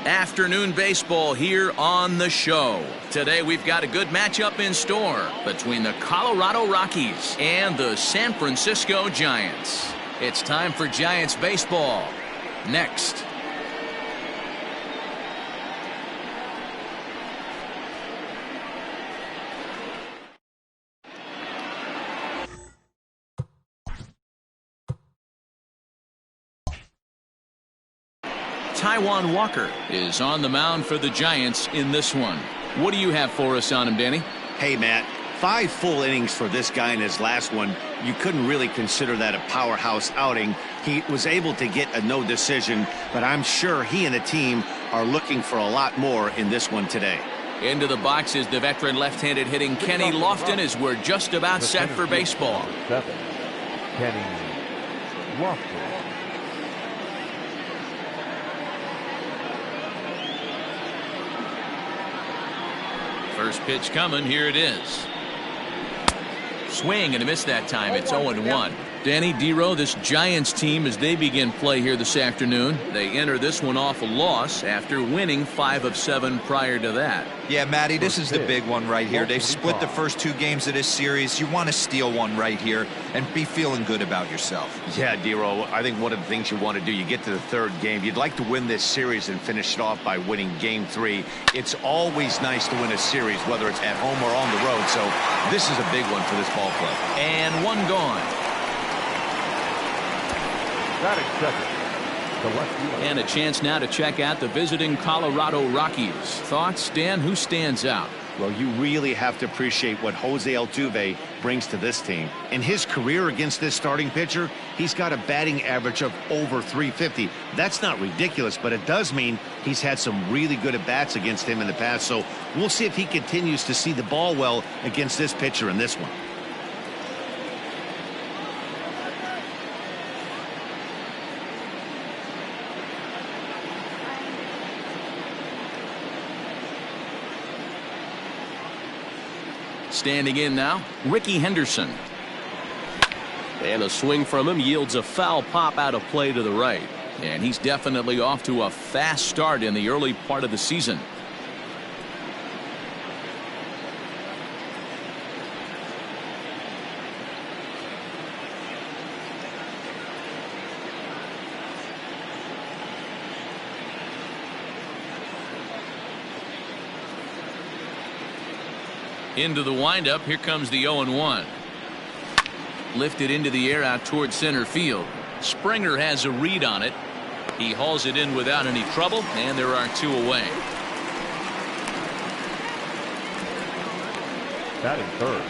Afternoon baseball here on the show. Today we've got a good matchup in store between the Colorado Rockies and the San Francisco Giants. It's time for Giants baseball. Next. Taijuan Walker is on the mound for the Giants in this one. What do you have for us on him, Danny? Hey, Matt, 5 full innings for this guy in his last one. You couldn't really consider that a powerhouse outing. He was able to get a no decision, but I'm sure he and the team are looking for a lot more in this one today. Into the box is the veteran left-handed hitting Kenny Lofton as we're just about set for baseball. Kenny Lofton. First pitch coming. Here it is. Swing and a miss that time. It's 0-1. Danny Dero, this Giants team, as they begin play here this afternoon, they enter this one off a loss after winning 5 of 7 prior to that. Yeah, Matty, this is the big one right here. They've split the first 2 games of this series. You want to steal one right here and be feeling good about yourself. Yeah, Dero, I think one of the things you want to do, you get to the 3rd game, you'd like to win this series and finish it off by winning game 3. It's always nice to win a series, whether it's at home or on the road, so this is a big one for this ball club. And one gone. And a chance now to check out the visiting Colorado Rockies. Thoughts, Dan? Who stands out? Well, you really have to appreciate what Jose Altuve brings to this team. In his career against this starting pitcher, he's got a batting average of over 350. That's not ridiculous, but it does mean he's had some really good at-bats against him in the past. So we'll see if he continues to see the ball well against this pitcher in this one. Standing in now, Ricky Henderson. And a swing from him yields a foul pop out of play to the right. And he's definitely off to a fast start in the early part of the season. Into the windup. Here comes the 0-1. Lifted into the air out towards center field. Springer has a read on it. He hauls it in without any trouble, and there are 2 away. Batting third,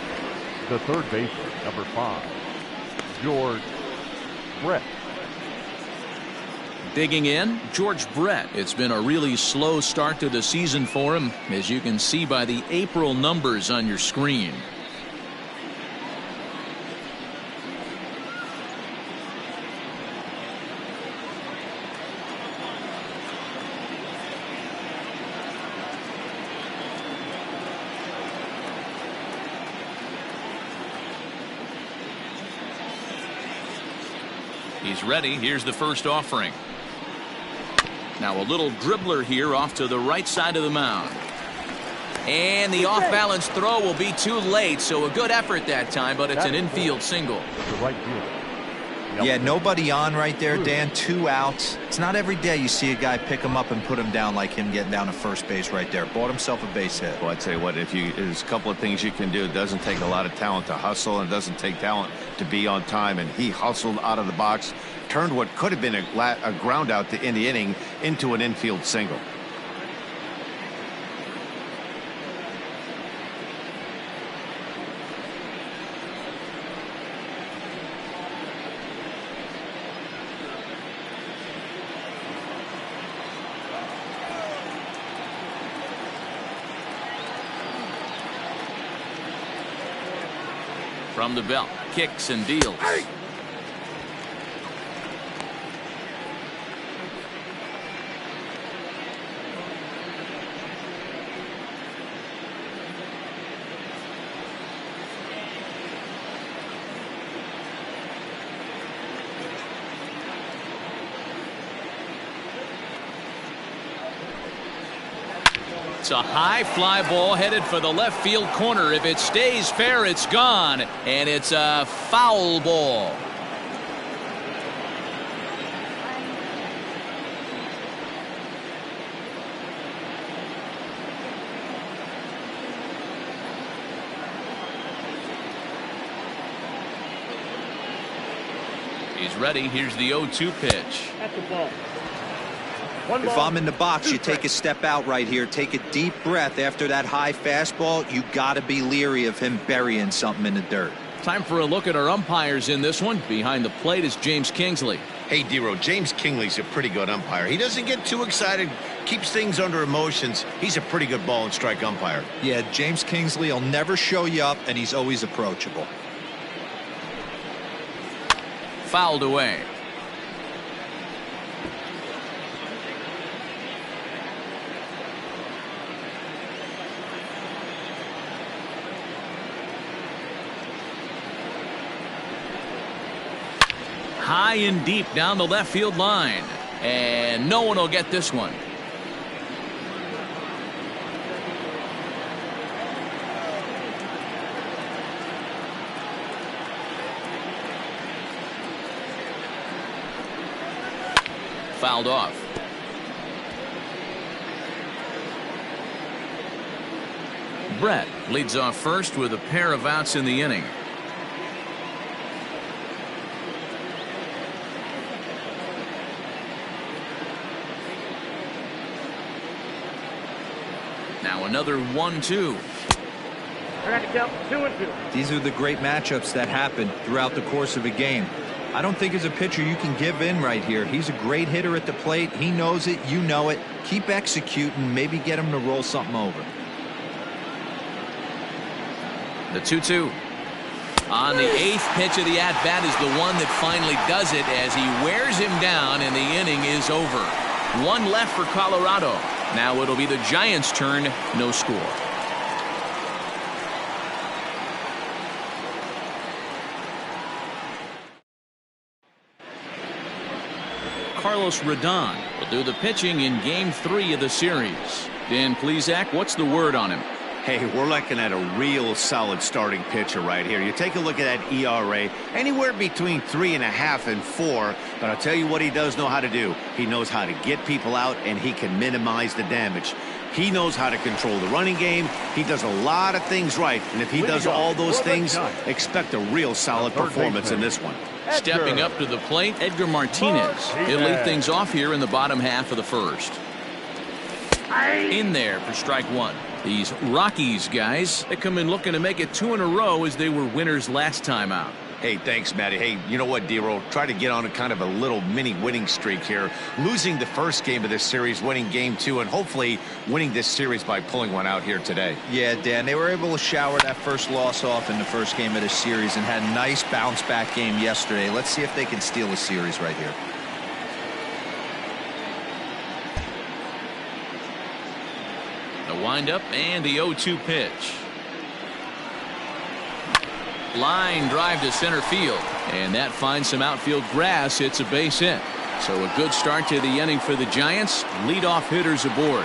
the third baseman, number 5, George Brett. Digging in, George Brett. It's been a really slow start to the season for him, as you can see by the April numbers on your screen. He's ready. Here's the first offering. Now a little dribbler here off to the right side of the mound. And the off-balance throw will be too late, so a good effort that time, but it's an infield single. Yeah, nobody on right there, Dan. 2 outs. It's not every day you see a guy pick him up and put him down like him getting down to first base right there. Bought himself a base hit. Well, I'd say what, there's a couple of things you can do. It doesn't take a lot of talent to hustle, and it doesn't take talent to be on time, and he hustled out of the box, turned what could have been a ground out to end the inning into an infield single. From the belt, kicks and deals. It's a high fly ball headed for the left field corner. If it stays fair, it's gone, and it's a foul ball. He's ready. Here's the 0-2 pitch. At the ball. If I'm in the box, you take a step out right here. Take a deep breath after that high fastball. You got to be leery of him burying something in the dirt. Time for a look at our umpires in this one. Behind the plate is James Kingsley. Hey, D-Row, James Kingley's a pretty good umpire. He doesn't get too excited, keeps things under emotions. He's a pretty good ball and strike umpire. Yeah, James Kingsley will never show you up, and he's always approachable. Fouled away. High and deep down the left field line. And no one will get this one. Fouled off. Brett leads off first with a pair of outs in the inning. Now another 1-2. I got to count 2-2. These are the great matchups that happen throughout the course of a game. I don't think as a pitcher you can give in right here. He's a great hitter at the plate. He knows it. You know it. Keep executing. Maybe get him to roll something over. The 2-2. On the 8th pitch of the at-bat is the one that finally does it as he wears him down and the inning is over. One left for Colorado. Now it'll be the Giants' turn. No score. Carlos Rodon will do the pitching in Game 3 of the series. Dan Plesac, what's the word on him? Hey, we're looking at a real solid starting pitcher right here. You take a look at that ERA, anywhere between 3.5 and 4. But I'll tell you what he does know how to do. He knows how to get people out, and he can minimize the damage. He knows how to control the running game. He does a lot of things right. And if he does all those things, expect a real solid performance in this one. Stepping up to the plate, Edgar Martinez. He'll lead things off here in the bottom half of the first. In there for strike one. These Rockies guys, they come in looking to make it 2 in a row as they were winners last time out. Hey, thanks, Matty. Hey, you know what, D-Roll? Try to get on a kind of a little mini winning streak here. Losing the first game of this series, winning Game 2, and hopefully winning this series by pulling one out here today. Yeah, Dan, they were able to shower that first loss off in the first game of this series and had a nice bounce-back game yesterday. Let's see if they can steal a series right here. The windup and the 0-2 pitch. Line drive to center field, and that finds some outfield grass. It's a base hit. So a good start to the inning for the Giants. Leadoff hitters aboard.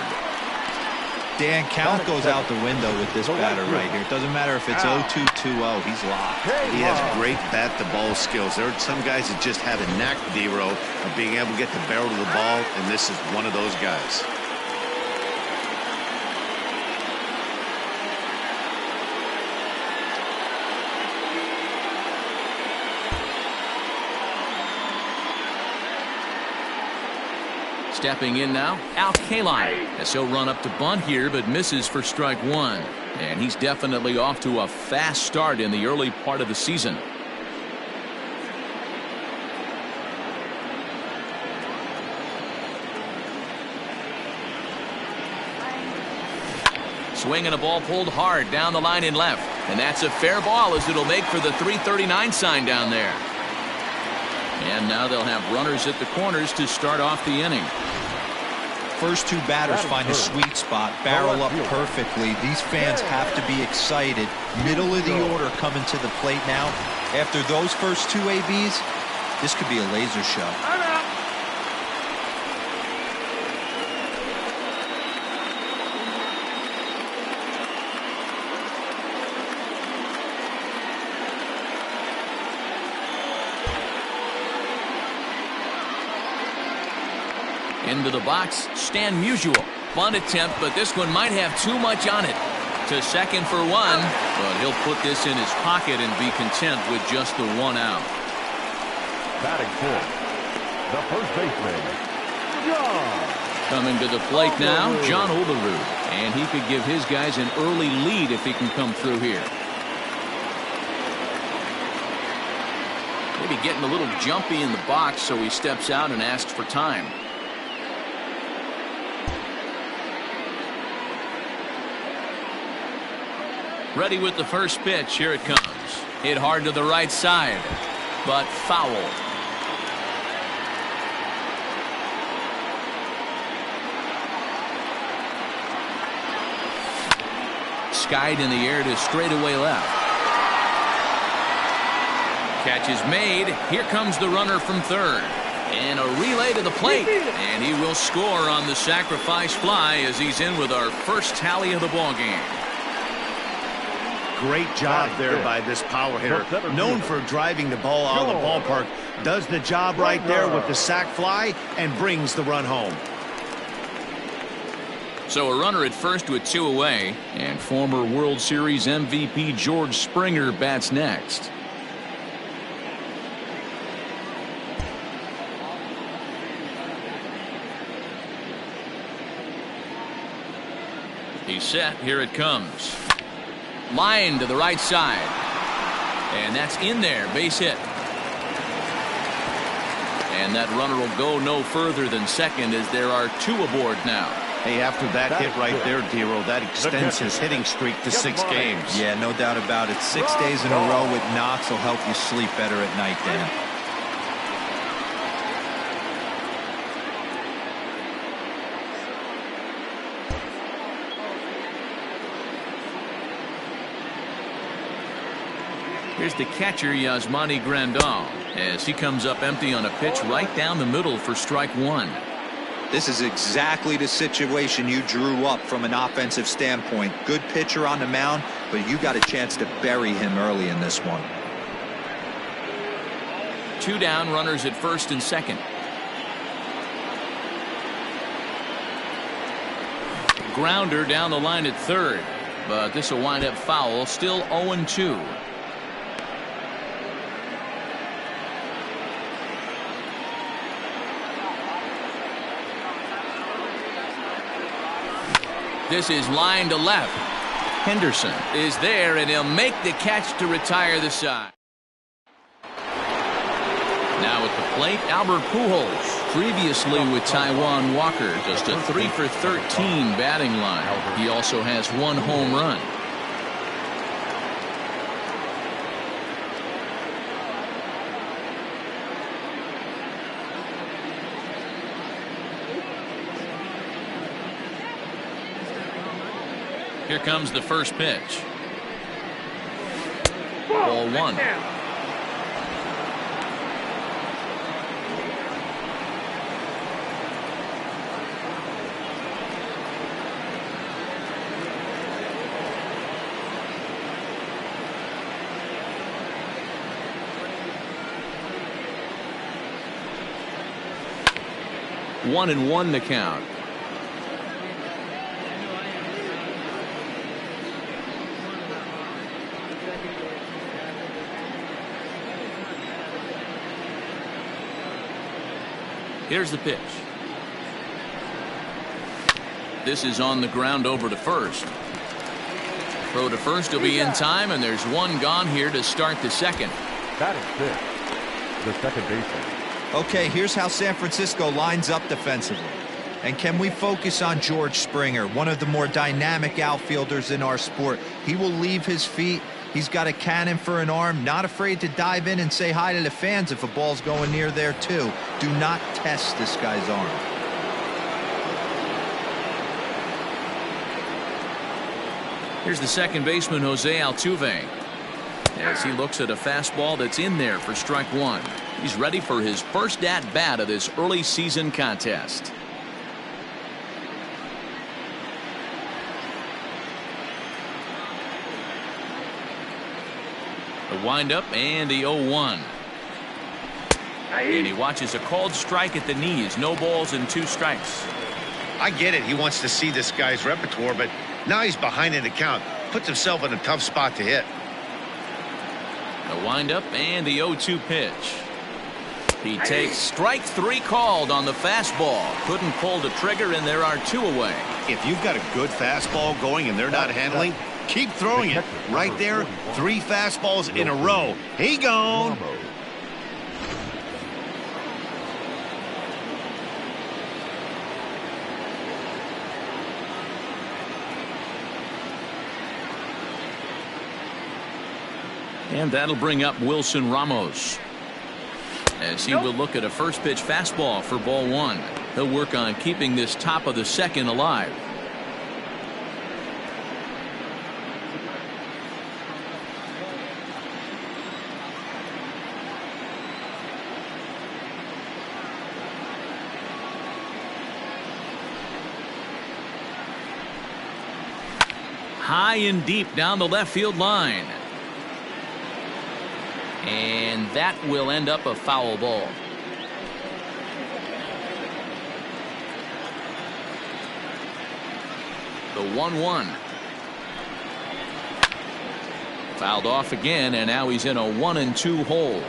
Dan, count goes out the window with this batter right here. It doesn't matter if it's 0-2, 2-0. He's locked. He has great bat-to-ball skills. There are some guys that just have a knack, D-Row, of being able to get the barrel of the ball, and this is one of those guys. Stepping in now, Al Kaline, as he'll run up to bunt here, but misses for strike one. And he's definitely off to a fast start in the early part of the season. Swing and a ball pulled hard down the line in left. And that's a fair ball as it'll make for the 339 sign down there. And now they'll have runners at the corners to start off the inning. First two batters find a sweet spot, barrel up perfectly. These fans have to be excited. Middle of the order coming to the plate now. After those first two ABs, this could be a laser show. Into the box, Stan Musial. Bunt attempt, but this one might have too much on it. To second for one, but he'll put this in his pocket and be content with just the 1 out. Batting fifth, the first baseman, John. Coming to the plate now, John Olerud. And he could give his guys an early lead if he can come through here. Maybe getting a little jumpy in the box, so he steps out and asks for time. Ready with the first pitch. Here it comes. Hit hard to the right side, but foul. Skied in the air to straightaway left. Catch is made. Here comes the runner from third. And a relay to the plate. And he will score on the sacrifice fly as he's in with our first tally of the ball game. Great job there by this power hitter. Known for driving the ball out of the ballpark. Does the job right there with the sac fly and brings the run home. So a runner at first with 2 away. And former World Series MVP George Springer bats next. He's set. Here it comes. Line to the right side. And that's in there. Base hit. And that runner will go no further than second as there are 2 aboard now. Hey, after that hit right there, Dero, that extends his hitting streak to 6 games. Yeah, no doubt about it. 6 days in a row with knocks will help you sleep better at night, Dan. Here's the catcher, Yasmani Grandal, as he comes up empty on a pitch right down the middle for strike 1. This is exactly the situation you drew up from an offensive standpoint. Good pitcher on the mound, but you got a chance to bury him early in this one. 2 down, runners at first and second. Grounder down the line at third, but this will wind up foul. Still 0-2. This is line to left. Henderson is there, and he'll make the catch to retire the side. Now at the plate, Albert Pujols. Previously with Taijuan Walker, just a 3 for 13 batting line. He also has 1 home run. Here comes the first pitch. Ball 1. One and one the count. Here's the pitch. This is on the ground over to first. Throw to first will be in time, and there's 1 gone here to start the second. That is fifth, the second baseman. Okay, here's how San Francisco lines up defensively. And can we focus on George Springer, one of the more dynamic outfielders in our sport? He will leave his feet. He's got a cannon for an arm, not afraid to dive in and say hi to the fans if a ball's going near there too. Do not test this guy's arm. Here's the second baseman, Jose Altuve, as he looks at a fastball that's in there for strike 1. He's ready for his first at-bat of this early season contest. The windup and the 0-1. And he watches a called strike at the knees. No balls and 2 strikes. I get it. He wants to see this guy's repertoire, but now he's behind in the count. Puts himself in a tough spot to hit. The windup and the 0-2 pitch. He takes strike 3 called on the fastball. Couldn't pull the trigger, and there are 2 away. If you've got a good fastball going and they're not handling, keep throwing it. Right there, 3 fastballs in a row. He gone. And that'll bring up Wilson Ramos, as he will look at a first pitch fastball for ball 1. He'll work on keeping this top of the second alive. High and deep down the left field line. And that will end up a foul ball. The 1-1. Fouled off again, and now he's in a 1-2 hole.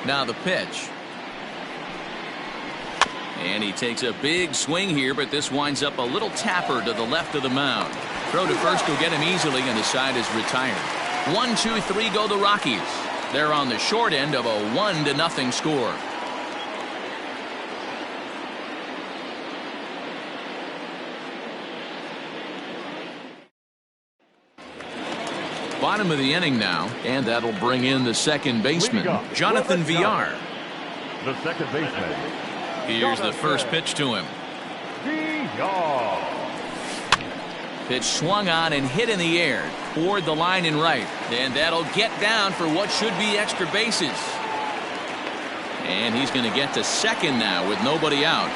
Now the pitch. And he takes a big swing here, but this winds up a little tapper to the left of the mound. Throw to first will get him easily, and the side is retired. 1-2-3 go the Rockies. They're on the short end of a 1-0 score. Bottom of the inning now, and that'll bring in the second baseman, Jonathan Villar. The second baseman. Here's the first pitch to him. Pitch swung on and hit in the air toward the line and right. And that'll get down for what should be extra bases. And he's going to get to second now with nobody out.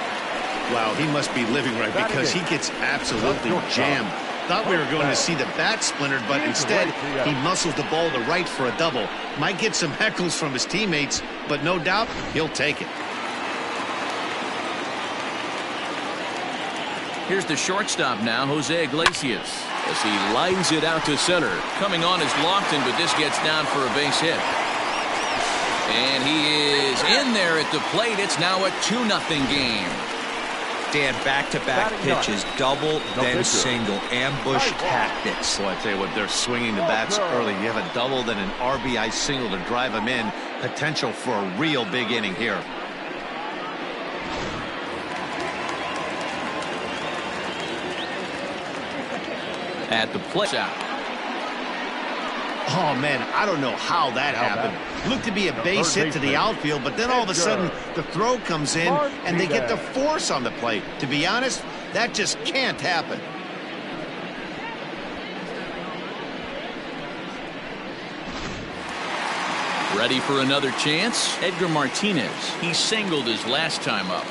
Wow, he must be living right because he gets absolutely jammed. Thought we were going to see the bat splintered, but instead he muscles the ball to right for a double. Might get some heckles from his teammates, but no doubt he'll take it. Here's the shortstop now, Jose Iglesias, as he lines it out to center. Coming on is Lofton, but this gets down for a base hit. And he is in there at the plate. It's now a 2-0 game. Dan, back-to-back pitches, double, then single, ambush tactics. Well, I tell you what, they're swinging the bats early. You have a double, then an RBI single to drive them in. Potential for a real big inning here. At the plate. Oh, man, I don't know how that happened. Looked to be a base hit to the outfield, but then all of a sudden the throw comes in and they get the force on the plate. To be honest, that just can't happen. Ready for another chance? Edgar Martinez. He singled his last time up.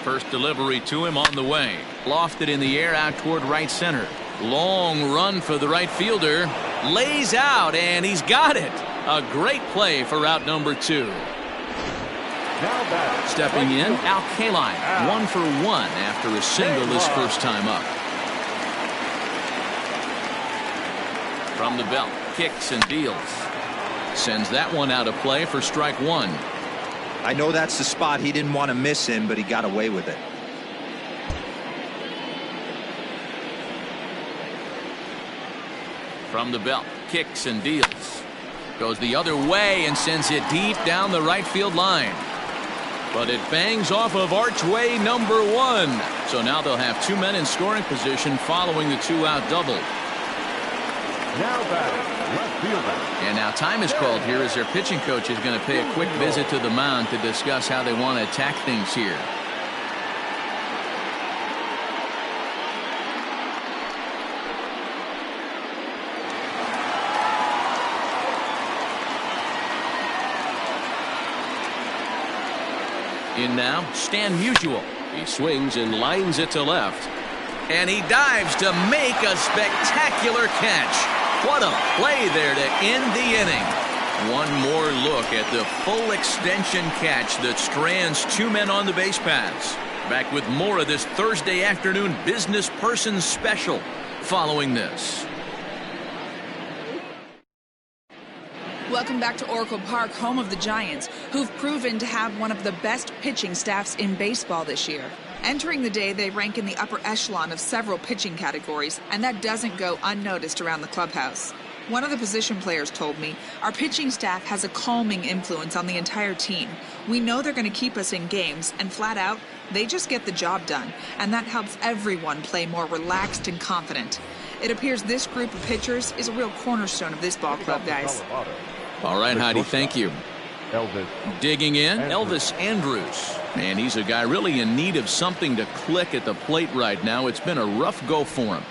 First delivery to him on the way. Lofted in the air out toward right center. Long run for the right fielder. Lays out, and he's got it. A great play for out number 2. Stepping in, Al Kaline. 1 for 1 after a single his first time up. From the belt, kicks and deals. Sends that one out of play for strike 1. I know that's the spot he didn't want to miss in, but he got away with it. From the belt, kicks and deals. Goes the other way and sends it deep down the right field line. But it bangs off of archway number 1. So now they'll have 2 men in scoring position following the 2-out double. Now batting, left fielder. And now time is called here as their pitching coach is going to pay a quick visit to the mound to discuss how they want to attack things here. In now, Stan Musial. He swings and lines it to left. And he dives to make a spectacular catch. What a play there to end the inning. One more look at the full extension catch that strands two men on the base paths. Back with more of this Thursday afternoon business person special following this. Welcome back to Oracle Park, home of the Giants, who've proven to have one of the best pitching staffs in baseball this year. Entering the day, they rank in the upper echelon of several pitching categories, and that doesn't go unnoticed around the clubhouse. One of the position players told me, our pitching staff has a calming influence on the entire team. We know they're going to keep us in games, and flat out, they just get the job done, and that helps everyone play more relaxed and confident. It appears this group of pitchers is a real cornerstone of this ball club, guys. All right, Heidi, thank you. Elvis. Digging in, Andrews. Elvis Andrews. And he's a guy really in need of something to click at the plate right now. It's been a rough go for him.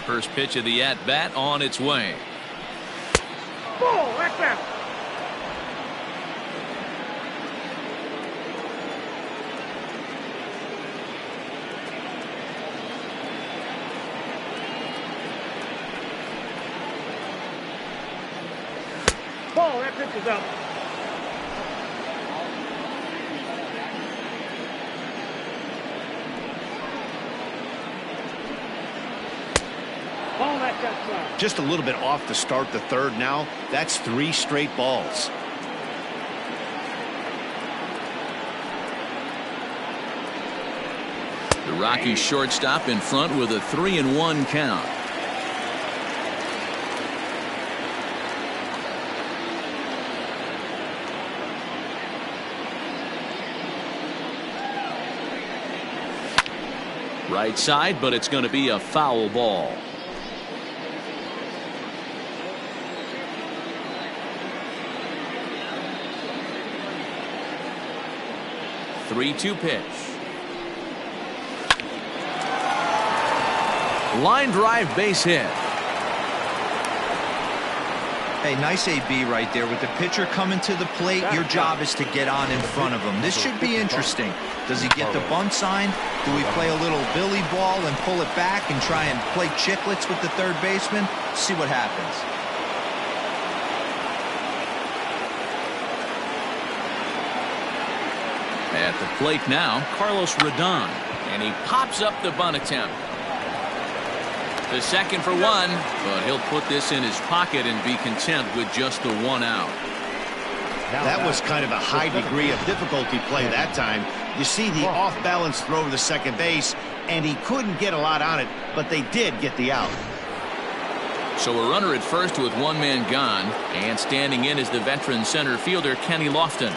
First pitch of the at-bat on its way. Ball, that's out. Ball, that pitch is out. Ball, that's outside. Just a little bit off to start the third now. That's 3 straight balls. The Rockies shortstop in front with a 3-1 count. Right side, but it's going to be a foul ball. Three-two pitch. Line drive, base hit. Hey, nice AB right there. With the pitcher coming to the plate, your job is to get on in front of him. This should be interesting. Does he get the bunt sign? Do we play a little billy ball and pull it back and try and play chicklets with the third baseman? See what happens. At the plate now, Carlos Rodon. And he pops up the bunt attempt. The second for one, but he'll put this in his pocket and be content with just the one out. That was kind of a high degree of difficulty play that time. You see the off-balance throw to the second base, and he couldn't get a lot on it, but they did get the out. So a runner at first with one man gone, and standing in is the veteran center fielder Kenny Lofton.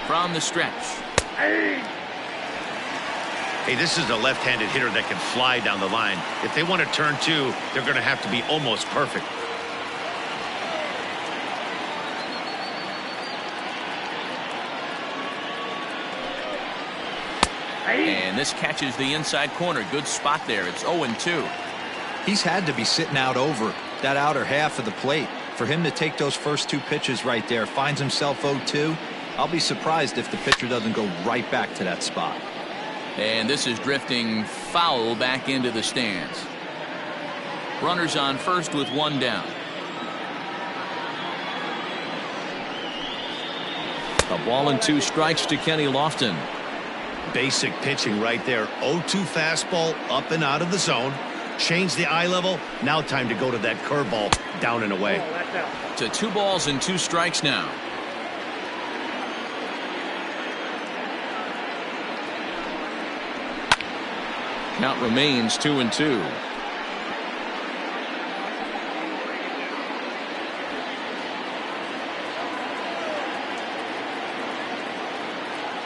From the stretch. Hey, this is a left-handed hitter that can fly down the line. If they want to turn 2, they're going to have to be almost perfect. And this catches the inside corner. Good spot there. It's 0-2. He's had to be sitting out over that outer half of the plate. For him to take those first 2 pitches right there, finds himself 0-2. I'll be surprised if the pitcher doesn't go right back to that spot. And this is drifting foul back into the stands. Runners on first with one down. A ball and 2 strikes to Kenny Lofton. Basic pitching right there. 0-2 fastball up and out of the zone. Change the eye level. Now time to go to that curveball down and away. To 2 balls and 2 strikes now. Count remains 2-2.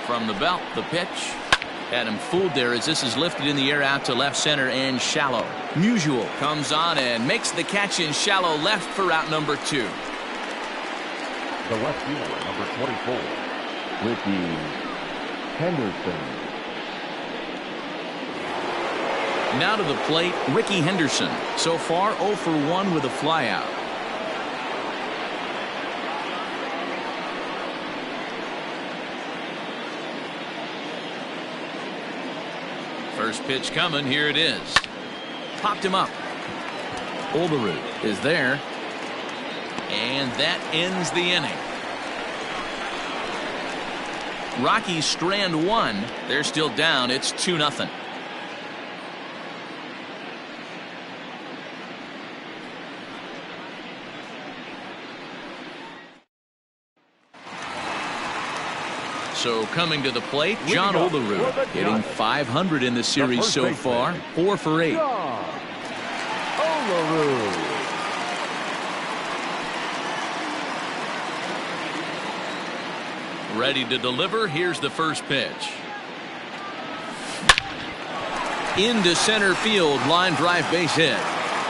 From the belt, the pitch. Had him fooled there as this is lifted in the air out to left center and shallow. Musial comes on and makes the catch in shallow left for out number 2. The left fielder, number 24, Ricky Henderson. Now to the plate, Ricky Henderson. So far, 0 for 1 with a flyout. First pitch coming. Here it is. Popped him up. Olderud is there. And that ends the inning. Rockies strand one. They're still down. It's 2-0. So coming to the plate, John Olderud, hitting .500 in the series so far, 4 for 8. Ready to deliver. Here's the first pitch. Into center field, line drive base hit.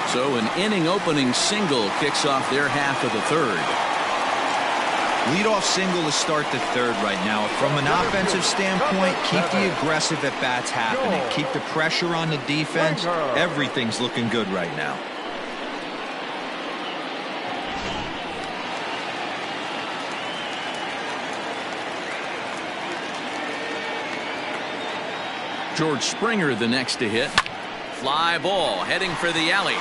So an inning opening single kicks off their half of the third. Leadoff single to start the third right now. From an offensive standpoint, keep the aggressive at-bats happening. Keep the pressure on the defense. Everything's looking good right now. George Springer the next to hit. Fly ball heading for the alley.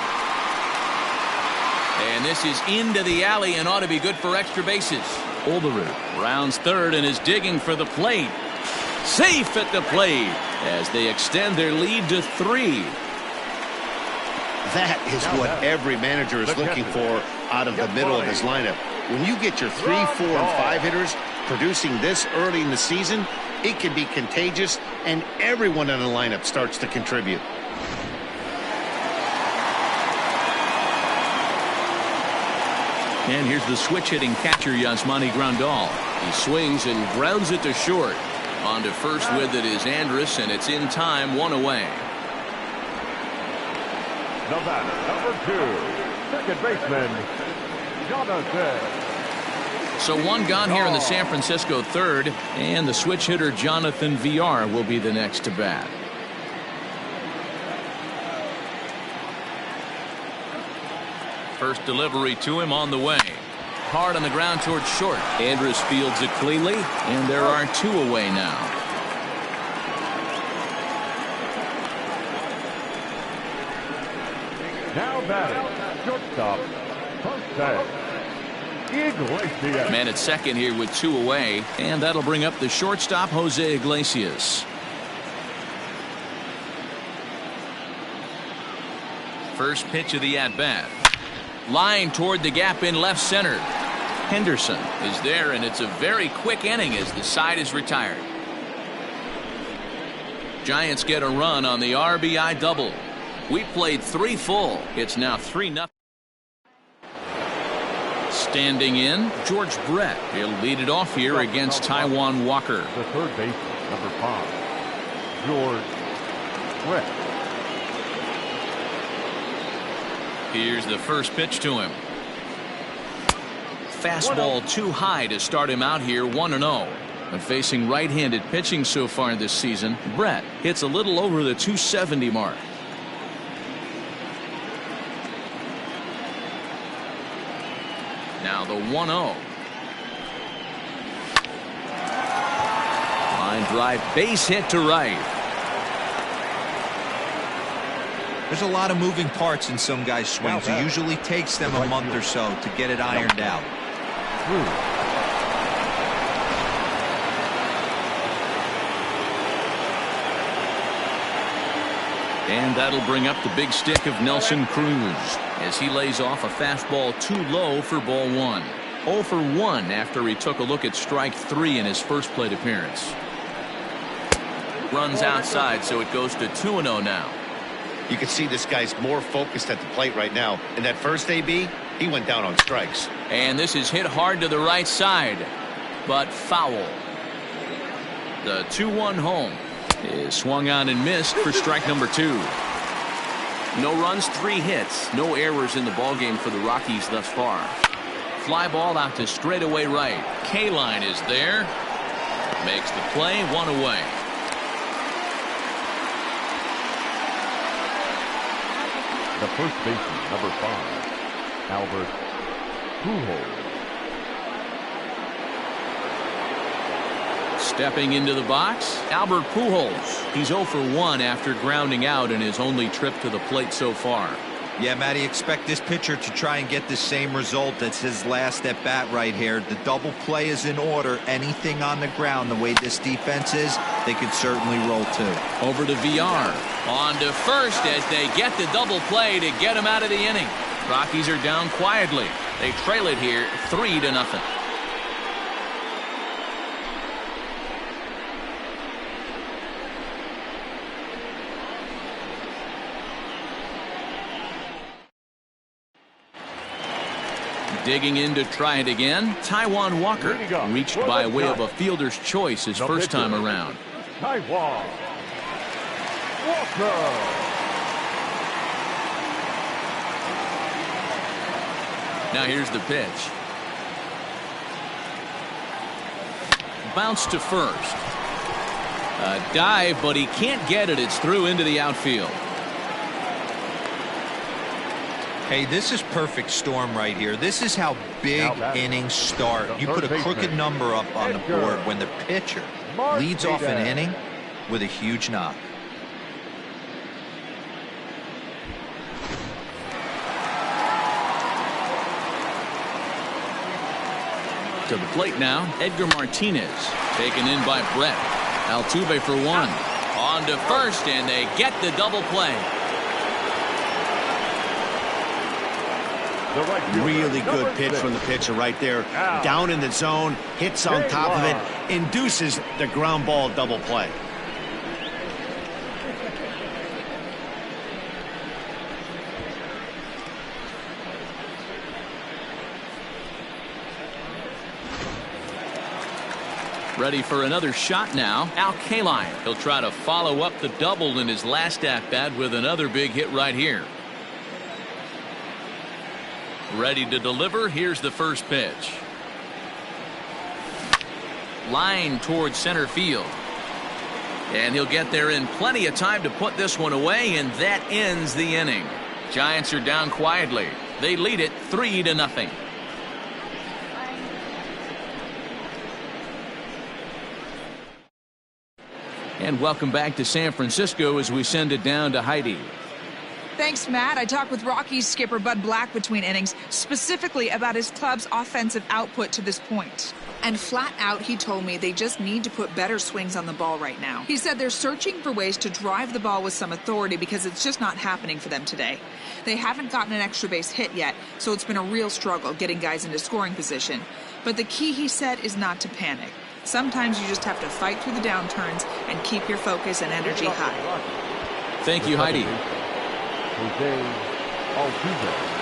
And this is into the alley and ought to be good for extra bases. Olderud rounds third and is digging for the plate. Safe at the plate as they extend their lead to 3. That is what every manager is looking for out of the middle of his lineup. When you get your 3, 4, and 5 hitters producing this early in the season, it can be contagious, and everyone in the lineup starts to contribute. And here's the switch-hitting catcher, Yasmani Grandal. He swings and grounds it to short. On to first with it is Andrus, and it's in time, 1 away. The batter, number 2, second baseman, Jonathan. So 1 gone here in the San Francisco third, and the switch hitter Jonathan VR will be the next to bat. First delivery to him on the way. Hard on the ground towards short. Andrus fields it cleanly, and there are 2 away now. Now batting, shortstop, Jose Iglesias. Man at second here with 2 away, and that'll bring up the shortstop, Jose Iglesias. First pitch of the at-bat. Line toward the gap in left center. Henderson is there, and it's a very quick inning as the side is retired. Giants get a run on the RBI double. We played 3 full. It's now 3-0. Standing in, George Brett. He'll lead it off here against Taijuan Walker. The third baseman, number 5, George Brett. Here's the first pitch to him. Fastball too high to start him out here, 1-0. And facing right-handed pitching so far this season, Brett hits a little over the 270 mark. Now the 1-0. Line drive base hit to right. There's a lot of moving parts in some guys' swings. It usually takes them a month or so to get it ironed out. And that'll bring up the big stick of Nelson Cruz as he lays off a fastball too low for ball 1. 0 for 1 after he took a look at strike 3 in his first plate appearance. Runs outside, so it goes to 2-0 now. You can see this guy's more focused at the plate right now. In that first AB, he went down on strikes. And this is hit hard to the right side, but foul. The 2-1 home is swung on and missed for strike number 2. No runs, 3 hits, no errors in the ballgame for the Rockies thus far. Fly ball out to straightaway right. K-line is there. Makes the play, 1 away. The first baseman, number 5, Albert Pujols. Stepping into the box, Albert Pujols. He's 0 for 1 after grounding out in his only trip to the plate so far. Yeah, Matty, expect this pitcher to try and get the same result as his last at bat right here. The double play is in order. Anything on the ground, the way this defense is, they could certainly roll too. Over to VR. On to first as they get the double play to get him out of the inning. Rockies are down quietly. They trail it here 3-0. Digging in to try it again, Taijuan Walker reached by way of a fielder's choice his first time around. Taijuan Walker. Now here's the pitch. Bounce to first. A dive, but he can't get it. It's through into the outfield. Hey, this is perfect storm right here. This is how big innings start. You put a crooked number up on the board when the pitcher leads off an inning with a huge knock. To the plate now, Edgar Martinez. Taken in by Brett. Altuve for 1. On to first, and they get the double play. Really good pitch from the pitcher right there. Down in the zone, hits on top of it, induces the ground ball double play. Ready for another shot now, Al Kaline. He'll try to follow up the double in his last at-bat with another big hit right here. Ready to deliver. Here's the first pitch. Line towards center field. And he'll get there in plenty of time to put this one away, and that ends the inning. Giants are down quietly. They lead it 3-0. And welcome back to San Francisco as we send it down to Heidi. Thanks, Matt. I talked with Rockies skipper Bud Black between innings, specifically about his club's offensive output to this point. And flat out, he told me they just need to put better swings on the ball right now. He said they're searching for ways to drive the ball with some authority because it's just not happening for them today. They haven't gotten an extra base hit yet, so it's been a real struggle getting guys into scoring position. But the key, he said, is not to panic. Sometimes you just have to fight through the downturns and keep your focus and energy high. Thank you, Heidi. Jose Altuve.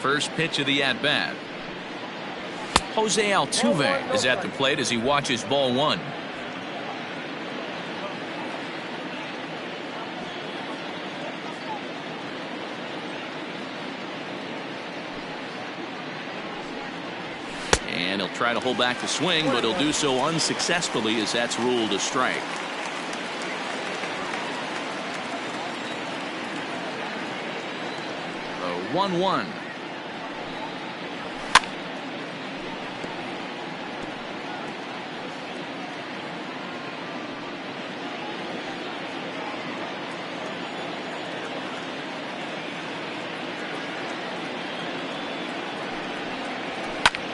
First pitch of the at-bat. Jose Altuve is at the plate as he watches ball one. And he'll try to hold back the swing, but he'll do so unsuccessfully as that's ruled a strike. The 1-1.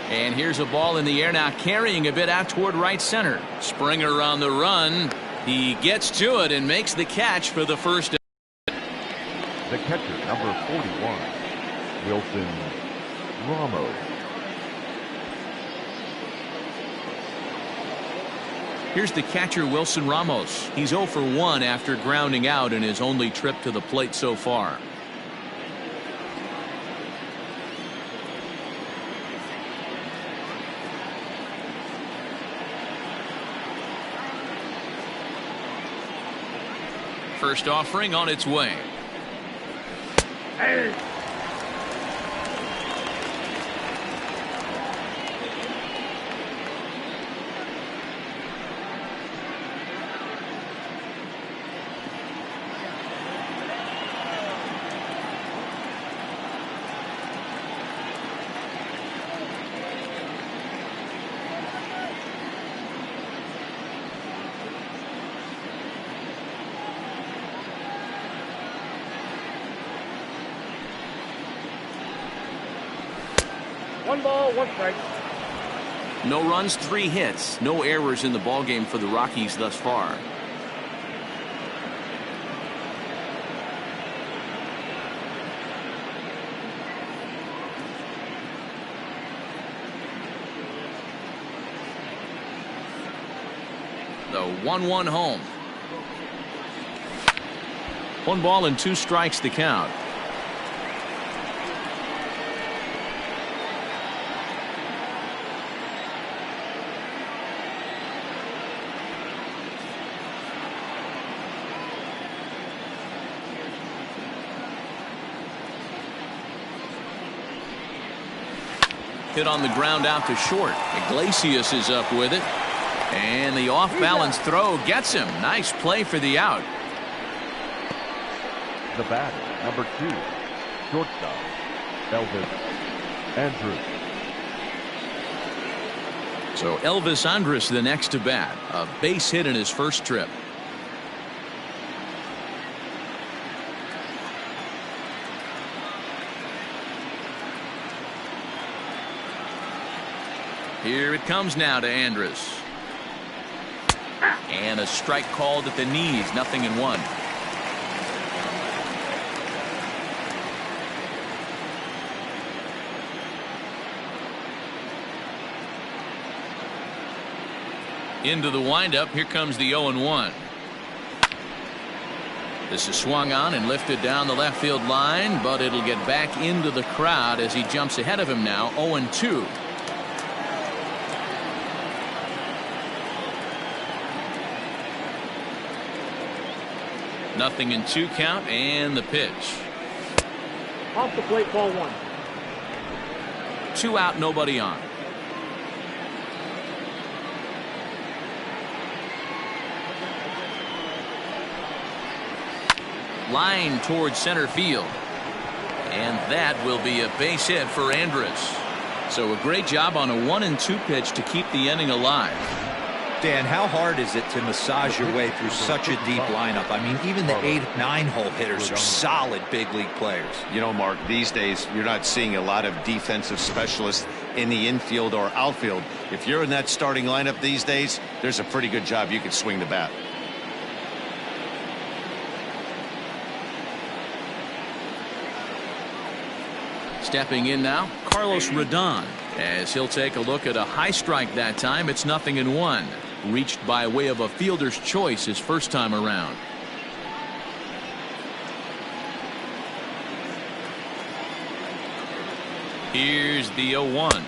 And here's a ball in the air now, carrying a bit out toward right center. Springer on the run. He gets to it and makes the catch for the first. The catcher, number 41, Wilson Ramos. Here's the catcher, Wilson Ramos. He's 0 for 1 after grounding out in his only trip to the plate so far. First offering on its way. Hey. One ball, one strike. No runs, 3 hits. No errors in the ballgame for the Rockies thus far. The 1-1 home. 1 ball and 2 strikes the count. Hit on the ground out to short. Iglesias is up with it. And the off-balance throw gets him. Nice play for the out. The batter, number 2, shortstop, Elvis Andrus. So Elvis Andrus the next to bat. A base hit in his first trip. Here it comes now to Andrus. And a strike called at the knees. 0-1. Into the windup. Here comes the 0-1. This is swung on and lifted down the left field line, but it'll get back into the crowd as he jumps ahead of him now. 0-2. Nothing in 2 count, and the pitch. Off the plate, ball 1. 2 out, nobody on. Line towards center field. And that will be a base hit for Andrus. So a great job on a 1-2 pitch to keep the inning alive. Dan, how hard is it to massage your way through such a deep lineup? I mean, even the 8-9 hole hitters are solid big league players. You know, Mark, these days you're not seeing a lot of defensive specialists in the infield or outfield. If you're in that starting lineup these days, there's a pretty good job you could swing the bat. Stepping in now, Carlos Rodon, as he'll take a look at a high strike that time. It's 0-1. Reached by way of a fielder's choice his first time around. Here's the 0-1.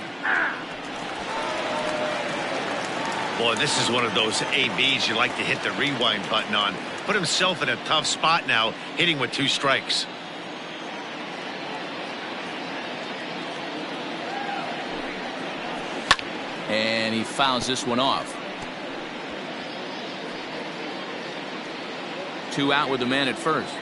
Boy, this is one of those ABs you like to hit the rewind button on. Put himself in a tough spot now, hitting with 2 strikes. And he fouls this one off. 2 out with the man at first.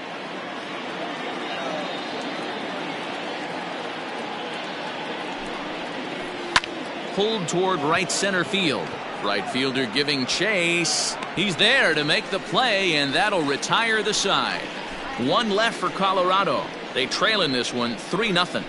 Pulled toward right center field. Right fielder giving chase. He's there to make the play, and that'll retire the side. 1 left for Colorado. They trail in this one 3-0.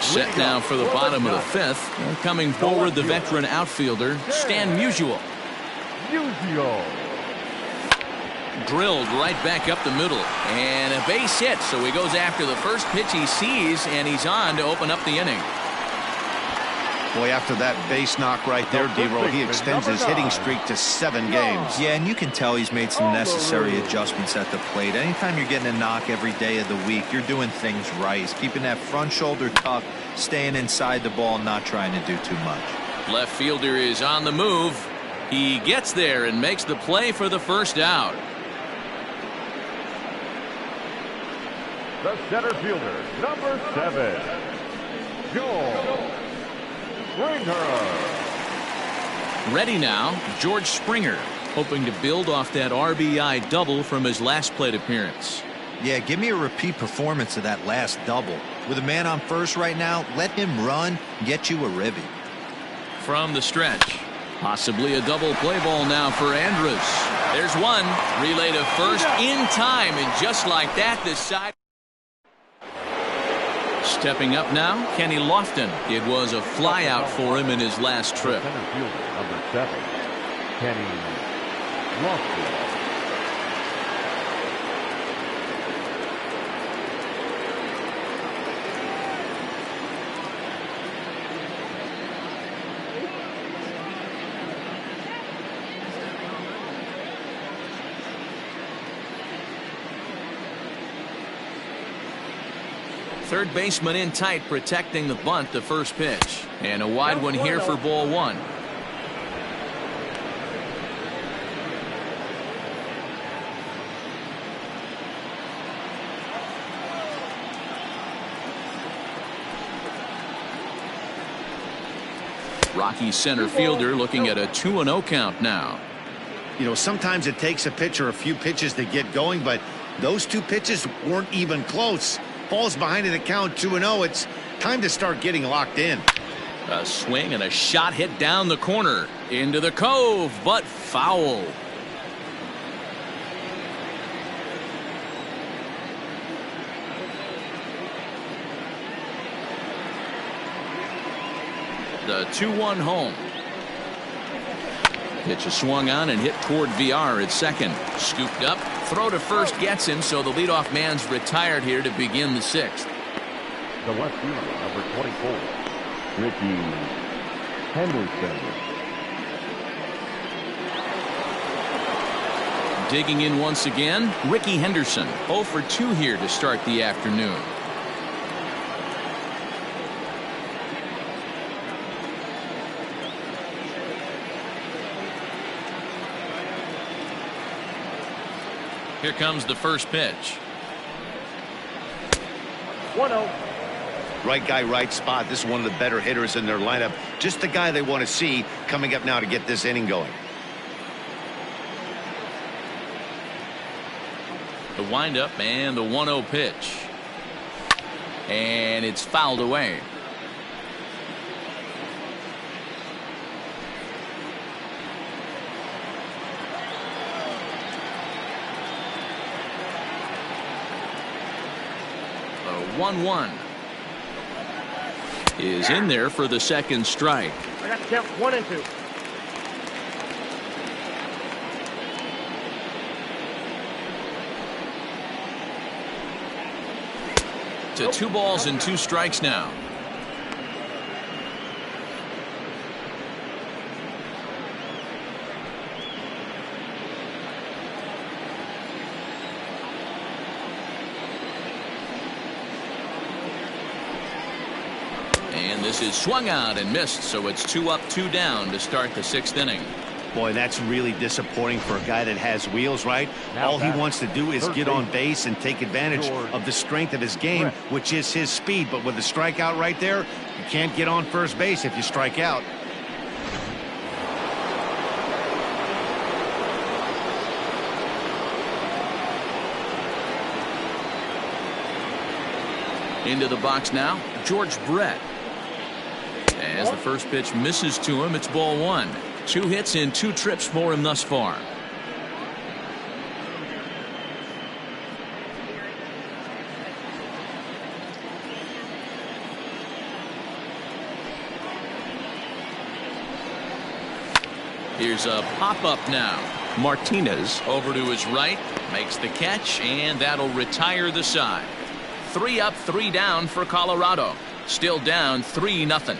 Set now for the bottom of the 5th. Coming forward, the veteran outfielder, Stan Musial. Drilled right back up the middle. And a base hit, so he goes after the first pitch he sees, and he's on to open up the inning. Boy, after that base knock right there, D-Roll, he extends his hitting streak to 7 games. Yeah, and you can tell he's made some necessary adjustments at the plate. Anytime you're getting a knock every day of the week, you're doing things right. He's keeping that front shoulder tucked, staying inside the ball, not trying to do too much. Left fielder is on the move. He gets there and makes the play for the first out. The center fielder, number 7, Joel Springer. Ready now, George Springer, hoping to build off that RBI double from his last plate appearance. Yeah, give me a repeat performance of that last double. With a man on first right now, let him run, get you a ribby. From the stretch, possibly a double play ball now for Andrus. There's one, relay to first in time, and just like that, the side. Stepping up now, Kenny Lofton. It was a flyout for him in his last trip. Center fielder, number 7, Kenny Lofton. Third baseman in tight, protecting the bunt, the first pitch. And a wide one here for ball 1. Rocky's center fielder looking at a 2-0 count now. You know, sometimes it takes a pitcher a few pitches to get going, but those 2 pitches weren't even close. Ball's behind in the count, 2-0. It's time to start getting locked in. A swing and a shot hit down the corner into the cove, but foul. The 2-1 home. Pitch is swung on and hit toward VR at second. Scooped up, throw to first gets him, so the leadoff man's retired here to begin the 6th. The left fielder, number 24, Ricky Henderson. Digging in once again, Ricky Henderson, 0 for 2 here to start the afternoon. Here comes the first pitch. 1-0. Right guy, right spot. This is one of the better hitters in their lineup. Just the guy they want to see coming up now to get this inning going. The windup and the 1-0 pitch. And it's fouled away. The 1-1 is in there for the second strike. I got to count 1 and 2. To 2 balls and 2 strikes now. And this is swung out and missed, so it's 2 up, 2 down to start the 6th inning. Boy, that's really disappointing for a guy that has wheels, right? Now All he wants to do is get on base and take advantage George of the strength of his game, which is his speed. But with the strikeout right there, you can't get on first base if you strike out. Into the box now, George Brett. As the first pitch misses to him, it's ball 1. 2 hits and 2 trips for him thus far. Here's a pop-up now. Martinez over to his right, makes the catch, and that'll retire the side. 3 up, 3 down for Colorado. Still down 3-0.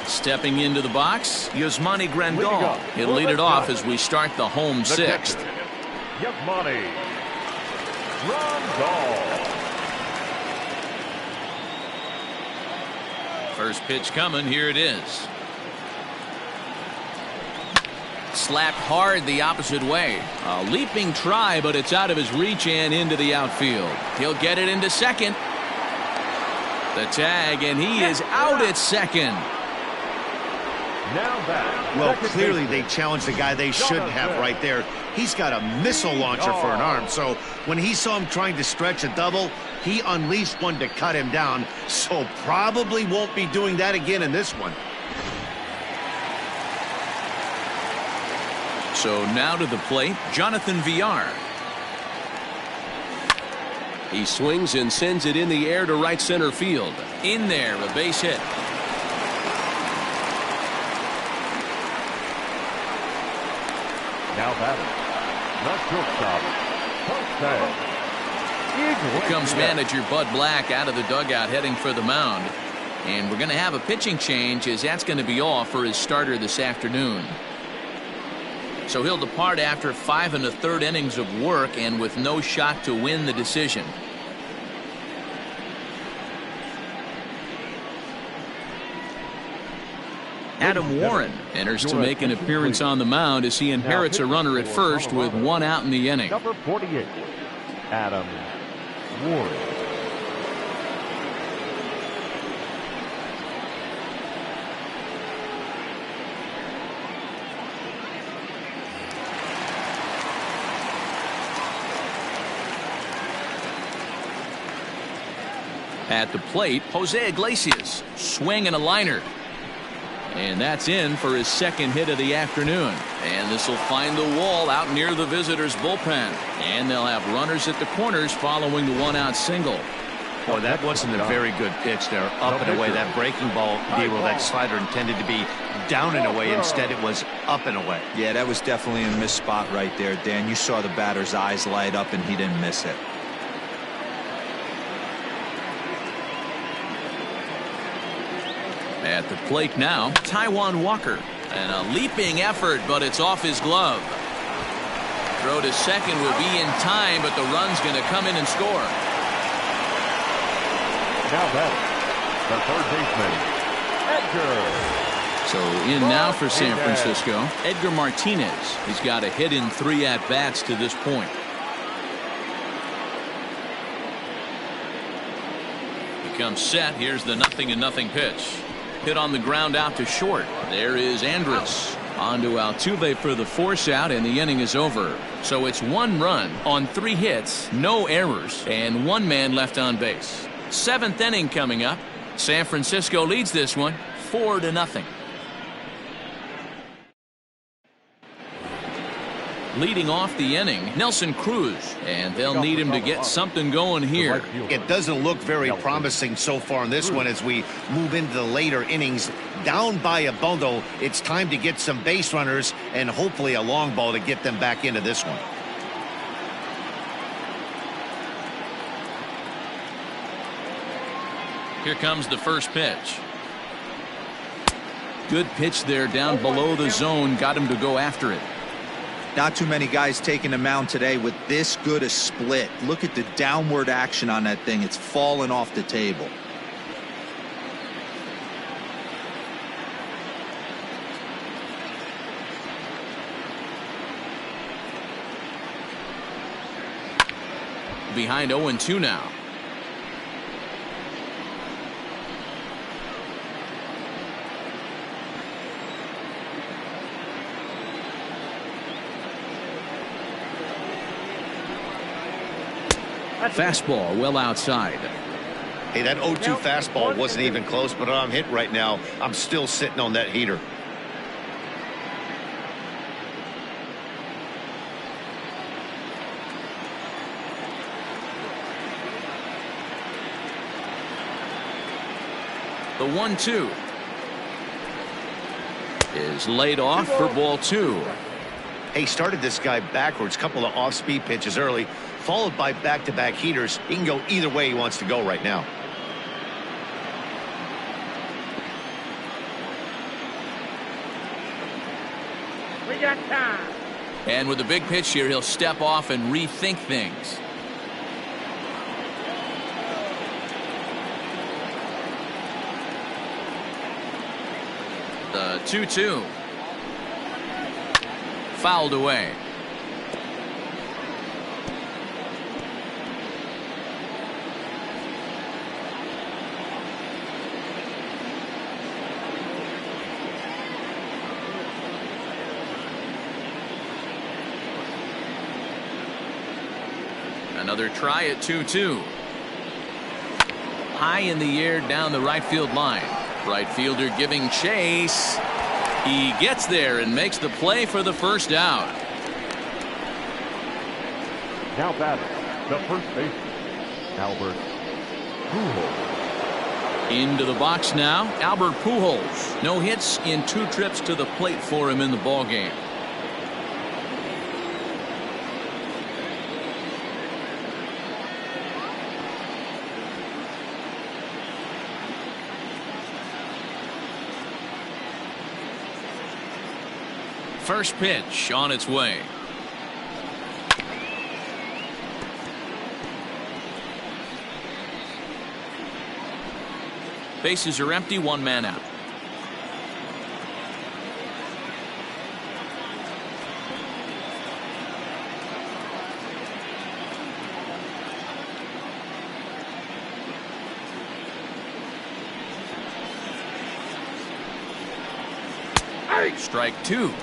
Stepping into the box, Yasmani Grandal. He'll lead it off as we start the home 6th. Yasmani Grandal. First pitch coming. Here it is. Slapped hard the opposite way. A leaping try, but it's out of his reach and into the outfield. He'll get it into second. The tag, and he is out at second. Now back. Well, clearly they challenged the guy they shouldn't have right there. He's got a missile launcher for an arm, so when he saw him trying to stretch a double, he unleashed one to cut him down, so probably won't be doing that again in this one. So now to the plate, Jonathan VR. He swings and sends it in the air to right center field. In there, a base hit. Now batting, the shortstop, Here comes manager Bud Black out of the dugout heading for the mound. And we're going to have a pitching change, as that's going to be all for his starter this afternoon. So he'll depart after 5 1/3 innings of work and with no shot to win the decision. Adam Warren enters to make an appearance on the mound as he inherits a runner at first with one out in the inning. Number 48, Adam Warren. At the plate, Jose Iglesias, swing and a liner. And that's in for his second hit of the afternoon. And this will find the wall out near the visitors' bullpen. And they'll have runners at the corners following the one-out single. Boy, that wasn't a very good pitch there. Up and away. That breaking ball, D-roll, that slider intended to be down and away. Instead, it was up and away. Yeah, that was definitely a missed spot right there, Dan. You saw the batter's eyes light up, and he didn't miss it. At the plate now, Taijuan Walker. And a leaping effort, but it's off his glove. Throw to second will be in time, but the run's going to come in and score. Now batting, the third baseman, Edgar. So in now for San Francisco, Edgar Martinez. He's got a hit in 3 at-bats to this point. He comes set. Here's the 0-0 pitch. Hit on the ground out to short. There is Andrus. On to Altuve for the force out, and the inning is over. So it's 1 run on 3 hits, no errors, and 1 man left on base. 7th inning coming up. San Francisco leads this one 4-0. Leading off the inning, Nelson Cruz, and they'll need him to get something going here. It doesn't look very promising so far in this one as we move into the later innings. Down by a bundle, it's time to get some base runners and hopefully a long ball to get them back into this one. Here comes the first pitch. Good pitch there down below the zone, got him to go after it. Not too many guys taking the mound today with this good a split. Look at the downward action on that thing. It's falling off the table. Behind 0-2 now. Fastball well outside. Hey, that 0-2 fastball wasn't even close, but I'm hit right now. I'm still sitting on that heater. The 1-2 is laid off for ball 2. Hey, started this guy backwards, couple of off-speed pitches early, followed by back-to-back heaters. He can go either way he wants to go right now. We got time. And with a big pitch here, he'll step off and rethink things. The 2-2. Fouled away. Another try at 2-2. High in the air down the right field line. Right fielder giving chase. He gets there and makes the play for the first out. Now batting, the first baseman, Albert Pujols. Into the box now, Albert Pujols. No hits in 2 trips to the plate for him in the ballgame. First pitch on its way. Bases are empty, 1 man out. Strike two.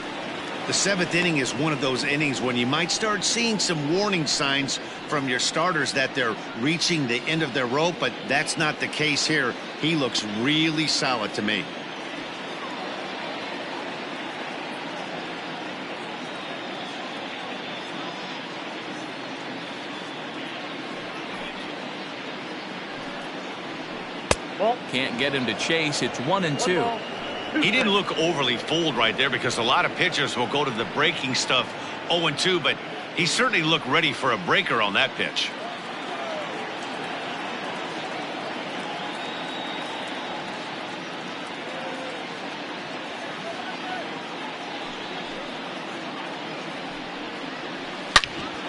The seventh inning is one of those innings when you might start seeing some warning signs from your starters that they're reaching the end of their rope, but that's not the case here. He looks really solid to me. Can't get him to chase. It's 1-2. He didn't look overly fooled right there because a lot of pitchers will go to the breaking stuff 0-2, but he certainly looked ready for a breaker on that pitch.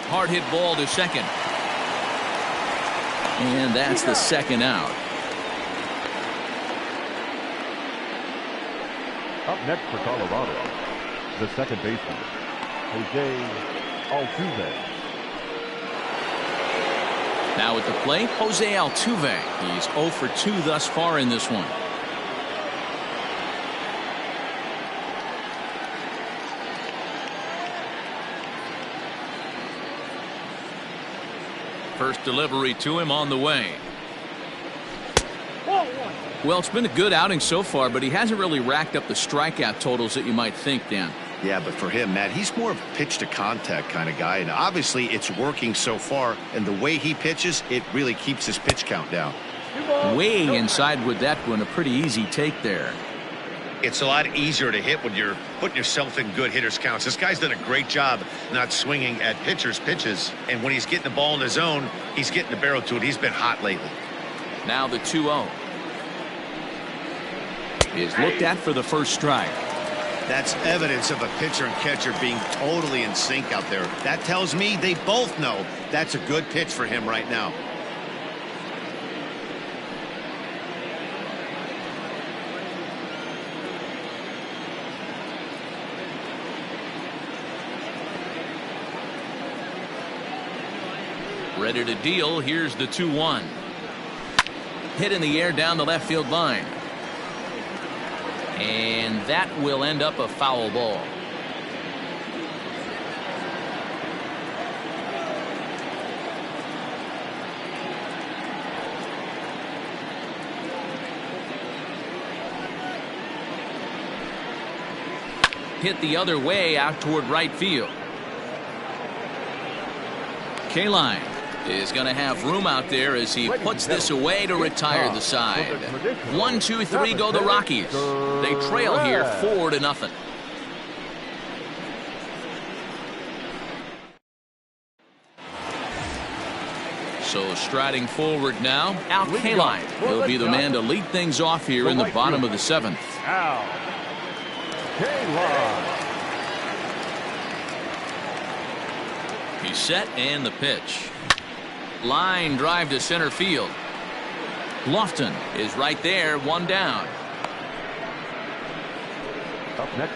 Hard hit ball to second. And that's the second out. Up next for Colorado, the second baseman, Jose Altuve. Now at the plate, Jose Altuve. He's 0 for 2 thus far in this one. First delivery to him on the way. Well, it's been a good outing so far, but he hasn't really racked up the strikeout totals that you might think, Dan. Yeah, but for him, Matt, he's more of a pitch-to-contact kind of guy, and obviously it's working so far, and the way he pitches, it really keeps his pitch count down. Way inside with that one, a pretty easy take there. It's a lot easier to hit when you're putting yourself in good hitters' counts. This guy's done a great job not swinging at pitchers' pitches, and when he's getting the ball in his zone, he's getting the barrel to it. He's been hot lately. Now the 2-0. Is looked at for the first strike. That's evidence of a pitcher and catcher being totally in sync out there. That tells me they both know that's a good pitch for him right now. Ready to deal. Here's the 2-1. Hit in the air down the left field line. And that will end up a foul ball. Hit the other way out toward right field. Kaline is going to have room out there as he puts this away to retire the side. 1-2-3 go the Rockies. They trail here 4-0. So striding forward now, Al Kaline. He'll be the man to lead things off here in the bottom of the 7th. Al Kaline. He's set and the pitch. Line drive to center field. Lofton is right there, one down.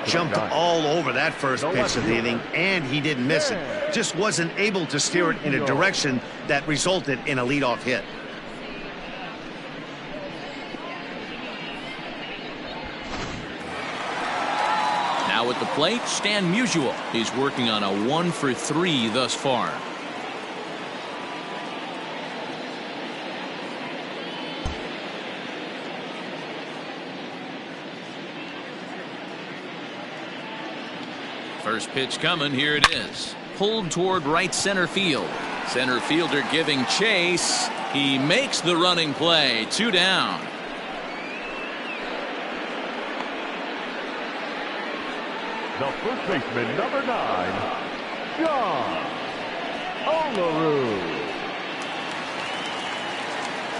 Jumped all over that first pitch of the inning, and he didn't miss it. Just wasn't able to steer it in a direction that resulted in a leadoff hit. Now at the plate, Stan Musial. He's working on a 1 for 3 thus far. First pitch coming. Here it is. Pulled toward right center field. Center fielder giving chase. He makes the running play. 2 down. The first baseman, number 9, John Olerud.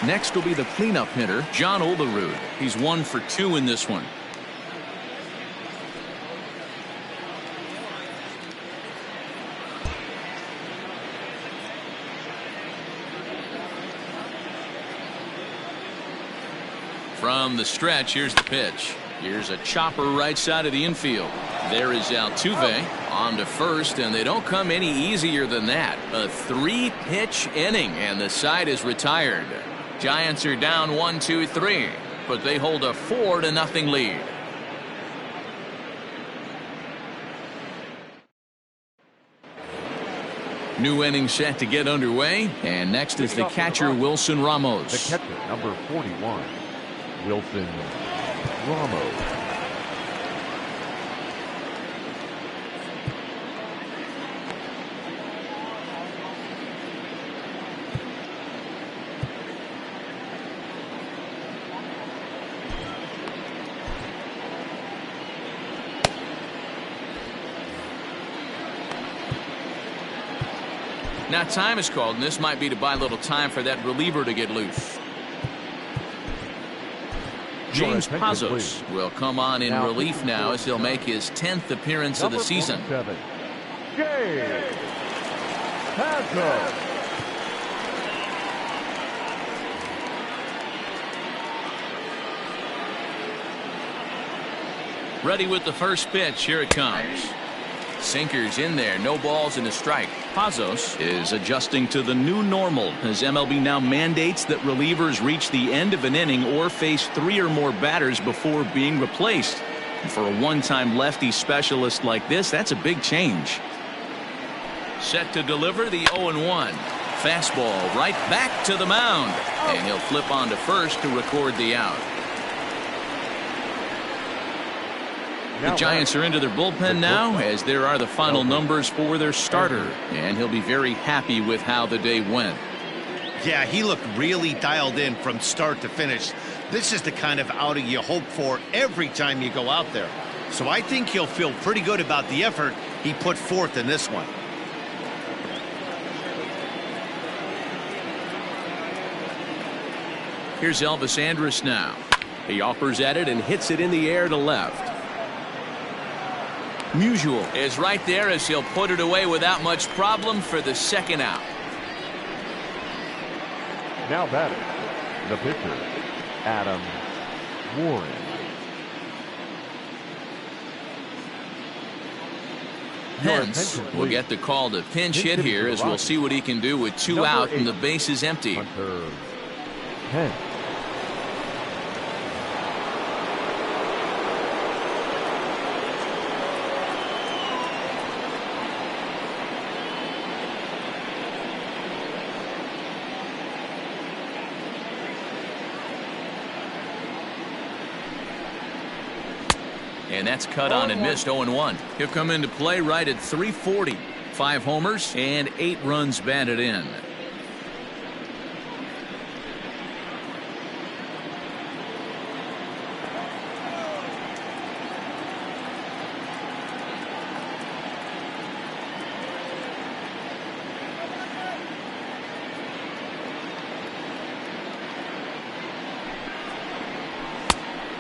Next will be the cleanup hitter, John Olerud. He's 1 for 2 in this one. From the stretch, here's the pitch. Here's a chopper right side of the infield. There is Altuve on to first, and they don't come any easier than that. A 3-pitch inning, and the side is retired. Giants are down 1-2-3, but they hold a 4-0 lead. New inning set to get underway, and next is the catcher, Wilson Ramos. The catcher, number 41, Wilson Ramos. Now time is called, and this might be to buy a little time for that reliever to get loose. James Pazos will come on in relief now as he'll make his 10th appearance of the season. James Pazos. Ready with the first pitch. Here it comes. Sinkers in there, no balls and a strike. Pazos is adjusting to the new normal as MLB now mandates that relievers reach the end of an inning or face 3 or more batters before being replaced. And for a one-time lefty specialist like this, that's a big change. Set to deliver the 0-1. Fastball right back to the mound. And he'll flip on to first to record the out. The Giants are into their bullpen now as there are the final numbers for their starter, and he'll be very happy with how the day went. Yeah, he looked really dialed in from start to finish. This is the kind of outing you hope for every time you go out there. So I think he'll feel pretty good about the effort he put forth in this one. Here's Elvis Andrus now. He offers at it and hits it in the air to left. Musial is right there as he'll put it away without much problem for the second out. Now batting, the pitcher, Adam Warren. Hence will get the call to pinch hit here as we'll see what he can do with 2 out and the base is empty. Hunter Hence. And that's cut on and missed. 0-1. He'll come into play right at 340. 5 homers and 8 runs batted in.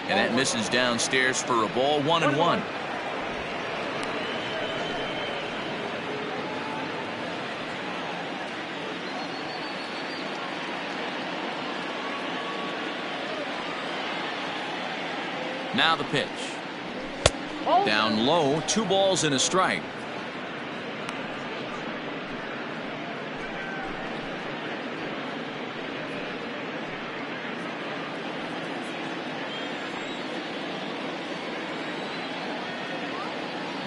And that misses downstairs for a ball. 1-1. Now the pitch. Down low, 2 balls and a strike.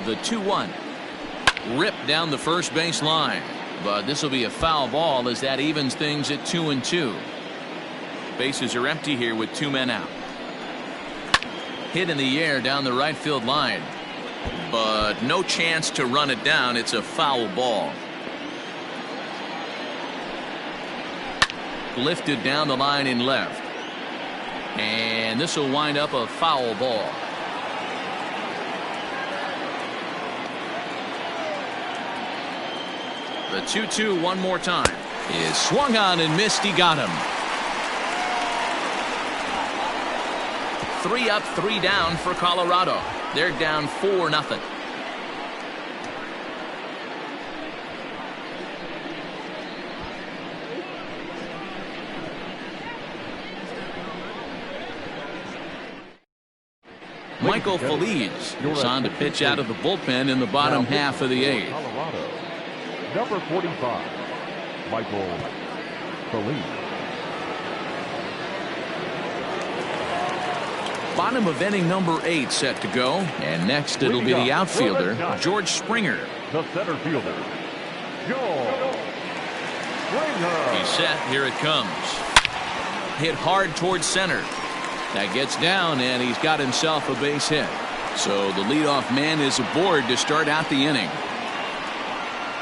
The 2-1. Ripped down the first base line. But this will be a foul ball as that evens things at 2-2. Bases are empty here with 2 men out. Hit in the air down the right field line. But no chance to run it down. It's a foul ball. Lifted down the line in left. And this will wind up a foul ball. The 2-2 one more time is swung on and missed. He got him. 3 up, 3 down for Colorado. They're down 4-0. Michael Feliz is on to pitch out of the bullpen in the bottom half of the 8th. Colorado, number 45, Michael Feliz. Bottom of inning number 8 set to go. And next it'll be the outfielder, George Springer. The center fielder, George He's set. Here it comes. Hit hard towards center. That gets down, and he's got himself a base hit. So the leadoff man is aboard to start out the inning.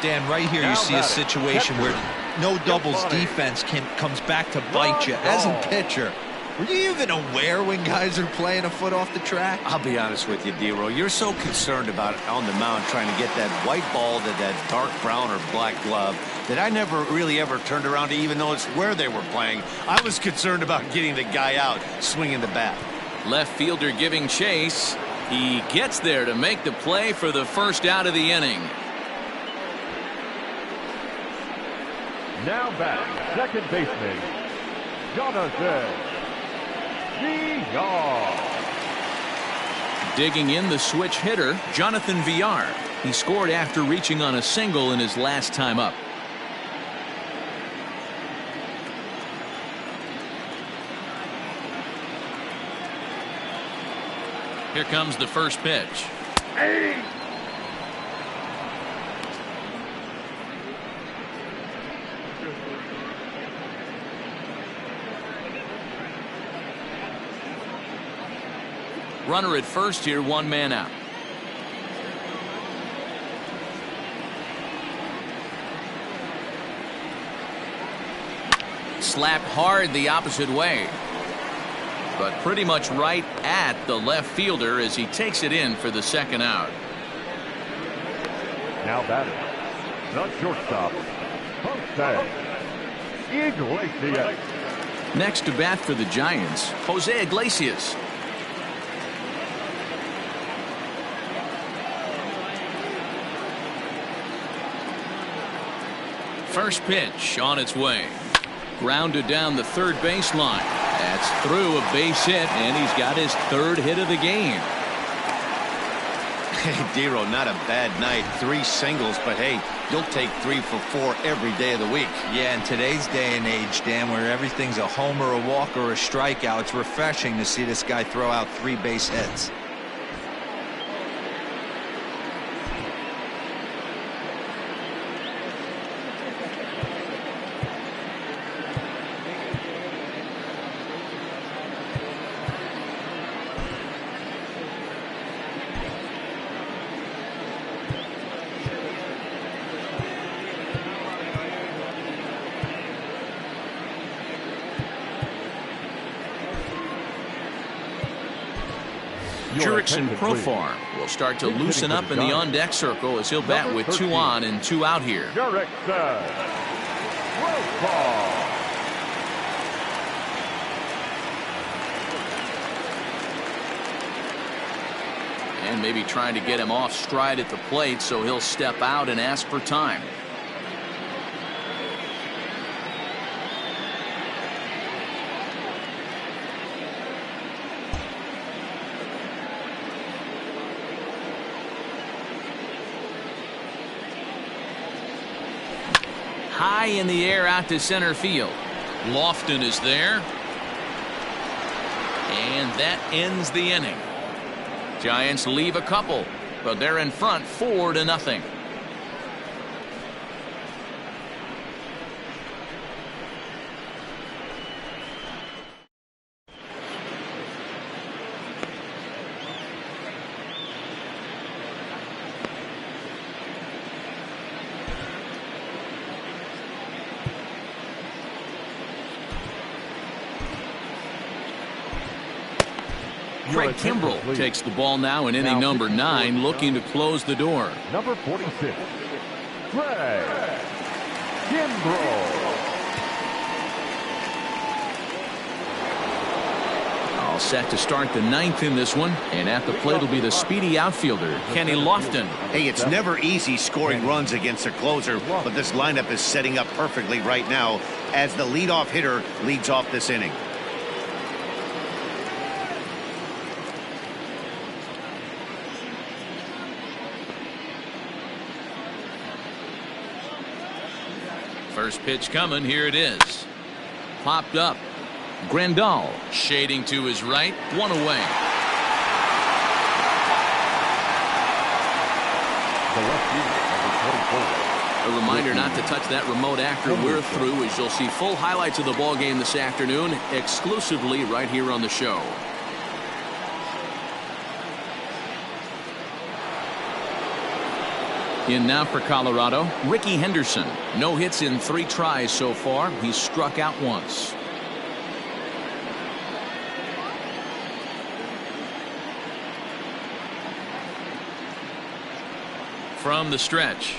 Dan, right here you see a situation where no doubles defense comes back to bite you. As a pitcher, were you even aware when guys are playing a foot off the track? I'll be honest with you, D-Roll. You're so concerned about on the mound trying to get that white ball to that dark brown or black glove that I never really ever turned around to even notice where they were playing. I was concerned about getting the guy out, swinging the bat. Left fielder giving chase. He gets there to make the play for the first out of the inning. Now batting, second baseman, Jonathan Villar. Digging in the switch hitter, Jonathan Villar. He scored after reaching on a single in his last time up. Here comes the first pitch. Hey! Runner at first here, one man out. Slapped hard the opposite way, but pretty much right at the left fielder as he takes it in for the second out. Now batting, the shortstop, Jose Iglesias. Next to bat for the Giants, Jose Iglesias. First pitch on its way. Grounded down the third baseline. That's through a base hit, and he's got his third hit of the game. Hey, D-Roll, not a bad night. 3 singles, but hey, you'll take 3 for 4 every day of the week. Yeah, in today's day and age, Dan, where everything's a homer, a walk, or a strikeout, it's refreshing to see this guy throw out 3 base hits. Jurickson Profar will start to loosen up in the on-deck circle as he'll bat with 2 on and 2 out here. Jurickson Profar. And maybe trying to get him off stride at the plate, so he'll step out and ask for time. High in the air out to center field. Lofton is there. And that ends the inning. Giants leave a couple, but they're in front 4-0. Craig Kimbrell takes the ball now in inning number 9, looking to close the door. Number 46, Craig Kimbrell. All set to start the 9th in this one, and at the plate will be the speedy outfielder, Kenny Lofton. Hey, it's never easy scoring runs against a closer, but this lineup is setting up perfectly right now as the leadoff hitter leads off this inning. First pitch coming. Here it is. Popped up. Grandal shading to his right. 1 away. The left fielder, number 24, A reminder not to touch that remote after we're through, as you'll see full highlights of the ball game this afternoon exclusively right here on the show. In now for Colorado, Ricky Henderson. No hits in 3 tries so far. He's struck out once. From the stretch.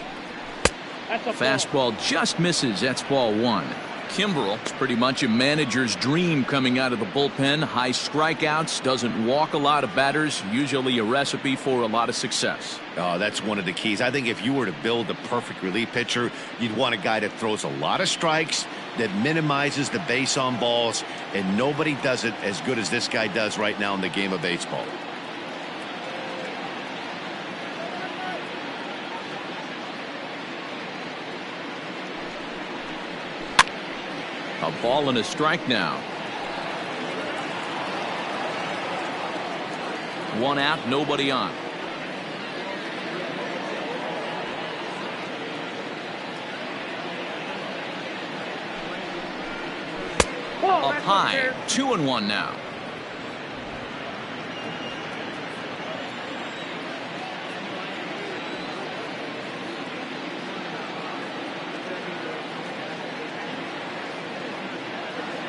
Fastball just misses. That's ball 1. Kimbrel, it's pretty much a manager's dream coming out of the bullpen. High strikeouts, doesn't walk a lot of batters, usually a recipe for a lot of success. Oh, that's one of the keys. I think if you were to build a perfect relief pitcher, you'd want a guy that throws a lot of strikes, that minimizes the base on balls, and nobody does it as good as this guy does right now in the game of baseball. A ball and a strike now. 1 out, nobody on. Up high, 2-1 now.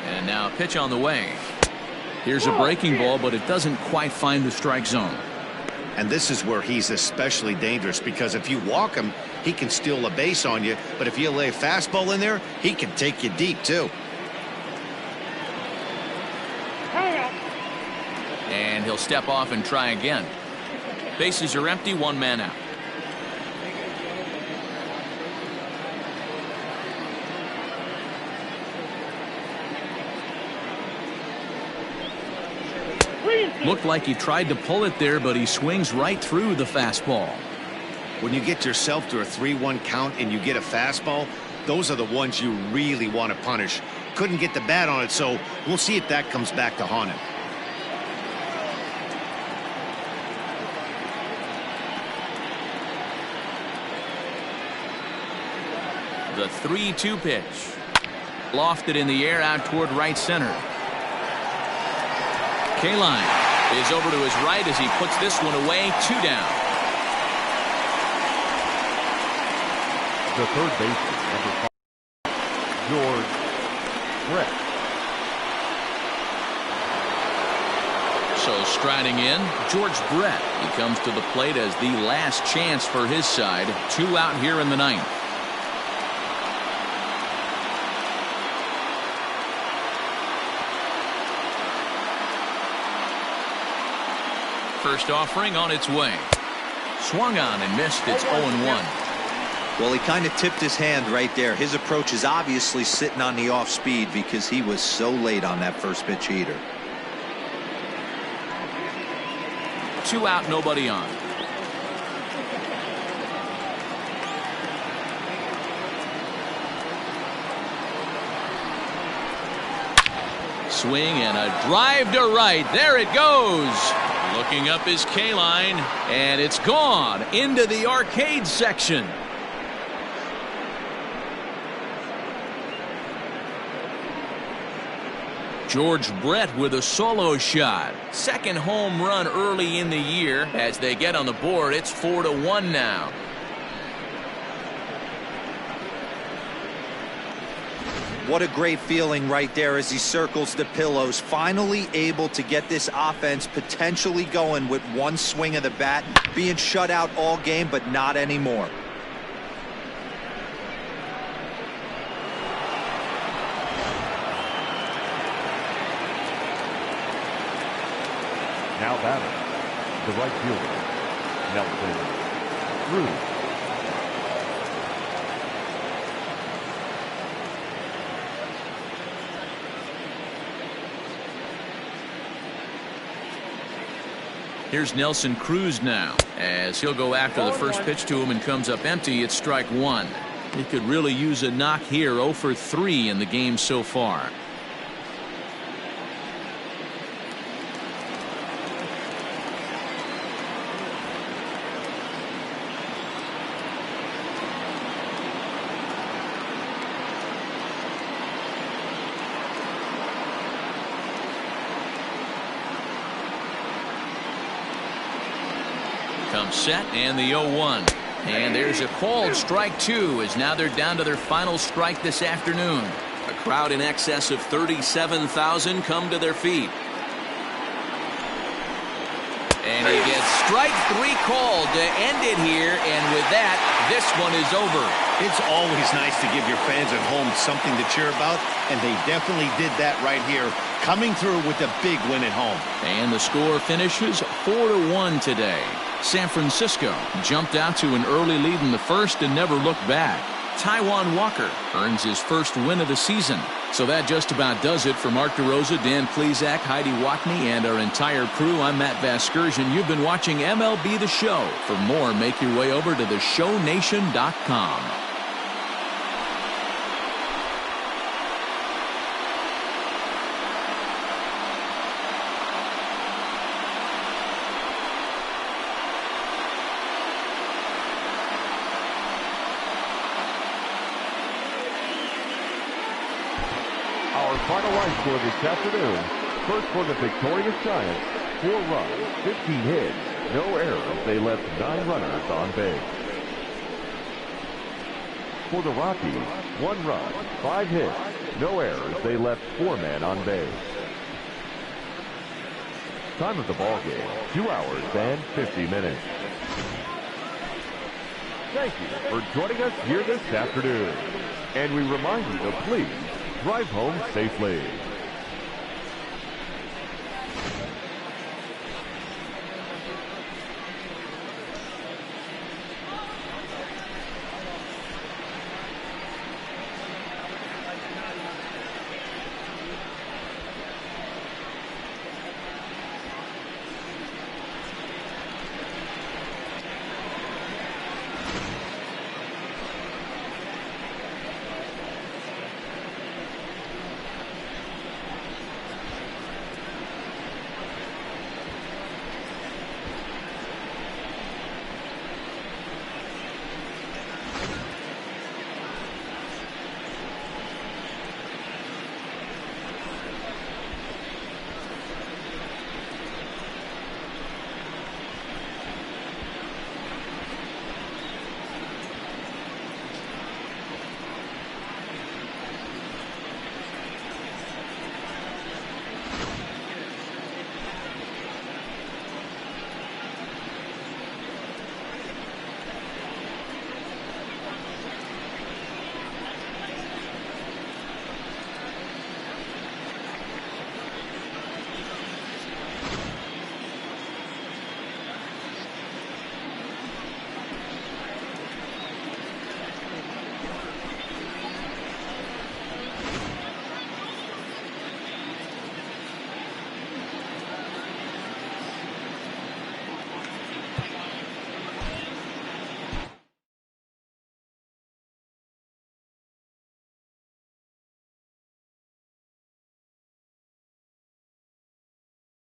And now a pitch on the way. Here's a breaking ball, but it doesn't quite find the strike zone. And this is where he's especially dangerous, because if you walk him, he can steal a base on you. But if you lay a fastball in there, he can take you deep, too. And he'll step off and try again. Bases are empty, 1 man out. Looked like he tried to pull it there, but he swings right through the fastball. When you get yourself to a 3-1 count and you get a fastball, those are the ones you really want to punish. Couldn't get the bat on it, so we'll see if that comes back to haunt him. The 3-2 pitch. Lofted in the air out toward right center. Kaline is over to his right as he puts this one away. 2 down. The third baseman, number 5, George Brett. So striding in, George Brett. He comes to the plate as the last chance for his side. 2 out here in the 9th. First offering on its way. Swung on and missed. It's 0-1. Well, he kind of tipped his hand right there. His approach is obviously sitting on the off speed because he was so late on that first pitch heater. 2 out, nobody on. Swing and a drive to right. There it goes. Looking up is Kaline, and it's gone into the arcade section. George Brett with a solo shot. Second home run early in the year. As they get on the board, it's 4-1 now. What a great feeling right there as he circles the pillows. Finally able to get this offense potentially going with 1 swing of the bat. Being shut out all game, but not anymore. Now batting, the right fielder, Nelson Cruz. Here's Nelson Cruz now, as he'll go after the first pitch to him and comes up empty. It's strike 1. He could really use a knock here. 0 for 3 in the game so far. Some set and the 0-1. And there's a called strike 2 as now they're down to their final strike this afternoon. A crowd in excess of 37,000 come to their feet. And he gets strike 3 called to end it here, and with that, this one is over. It's always nice to give your fans at home something to cheer about, and they definitely did that right here, coming through with a big win at home. And the score finishes 4-1 today. San Francisco jumped out to an early lead in the first and never looked back. Taijuan Walker earns his first win of the season. So that just about does it for Mark DeRosa, Dan Plesac, Heidi Watney, and our entire crew. I'm Matt Vasgersian. You've been watching MLB The Show. For more, make your way over to theshownation.com. Our final line score this afternoon. First for the victorious Giants, 4 runs, 15 hits, no errors. They left 9 runners on base. For the Rockies, 1 run, 5 hits, no errors. They left 4 men on base. Time of the ball game, 2 hours and 50 minutes. Thank you for joining us here this afternoon. And we remind you to please drive home safely.